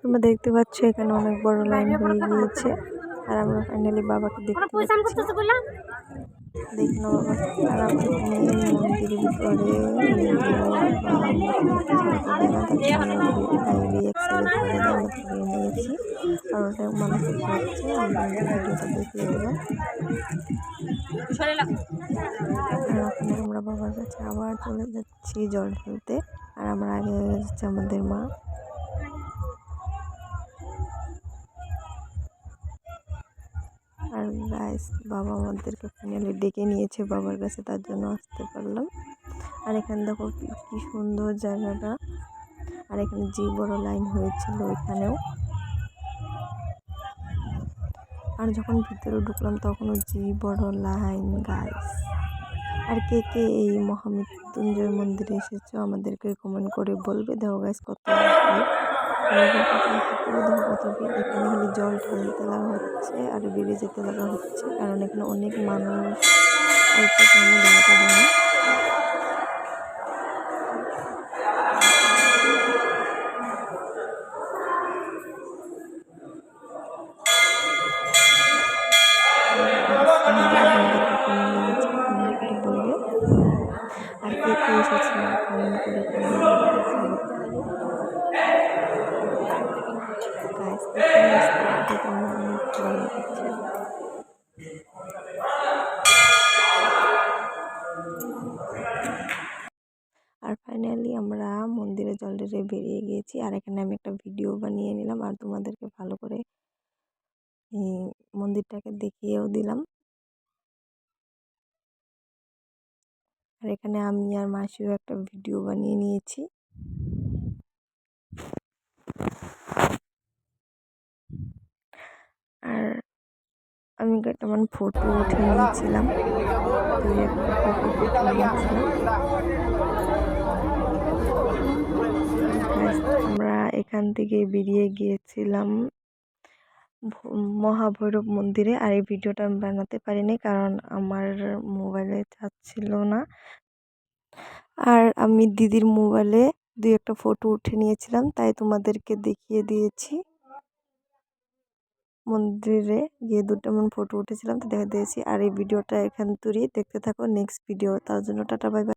তোমরা দেখতে পাচ্ছ এখানে অনেক বড় লাইন হয়ে গিয়েছে আর আমরা ফাইনালি বাবাকে দেখতে পাচ্ছি। দেখি না বাবা আর আমরা এখানে মন্দিরের ভিতরে ভিডিও বা মুখে ছড়াতে দেয় না, তার জন্য এক সাইডে ধরে দেয়, আমরা ধরে নিয়েছি আর ওটা মানুষ ধরছে, আমরা ভিডিওটা দেখিয়ে দিলাম। আর ওখানে আমরা বাবার কাছে আবার চলে যাচ্ছি জল ঢালতে আর আমরা আগে যাচ্ছি আমাদের মা। আর গাইস বাবা আমাদেরকে ফাইনালি ডেকে নিয়েছে বাবার কাছে, তার জন্য আসতে পারলাম। আর এখানে দেখো কি সুন্দর জায়গাটা, আর এখানে যে বড় লাইন হয়েছিল ওইখানেও। আর যখন ভিতরে ঢুকলাম তখনও যে বড় লাইন গাইস। আর কে কে এই মহামৃত্যুঞ্জয় মন্দিরে এসেছো আমাদেরকে কমেন্ট করে বলবে। দেখো গাইস কত এখানে খালি জল ঢালতে লাগা হচ্ছে আর বেরিয়ে যেতে লাগা হচ্ছে, কারণ এখানে অনেক মানুষ অল্প টাইমে দাঁড়াতে দেয় না। বলবে আর কে কে এসেছে কমেন্ট করে গাইস এখানে দেখে আমার অনেক ভালো লাগছে। আর ফাইনালি আমরা মন্দিরে জল ঢেলে বেরিয়ে গিয়েছি আর এখানে আমি একটা ভিডিও বানিয়ে নিলাম আর তোমাদেরকে ভালো করে মন্দিরটাকে দেখিয়েও দিলাম। আর এখানে আমি আর মাসিও একটা ভিডিও বানিয়ে নিয়েছি। আর আমি কেমন ফটো উঠে নিয়েছিলাম, আমরা এখান থেকে বেরিয়ে গিয়েছিলাম মহাভৈরব মন্দিরে। আর এই ভিডিওটা আমি বানাতে পারিনি কারণ আমার মোবাইলে চার্জ ছিল না, আর আমি দিদির মোবাইলে দুই একটা ফটো উঠে নিয়েছিলাম তাই তোমাদেরকে দেখিয়ে দিয়েছি। মন্দিরে গিয়ে দুটো ফটো উঠেছিলাম তো দেখা দিয়েছি। আর এই ভিডিওটা এখান তুই দেখতে থাকো নেক্সট ভিডিও, তার জন্য টাটা বাই বাই।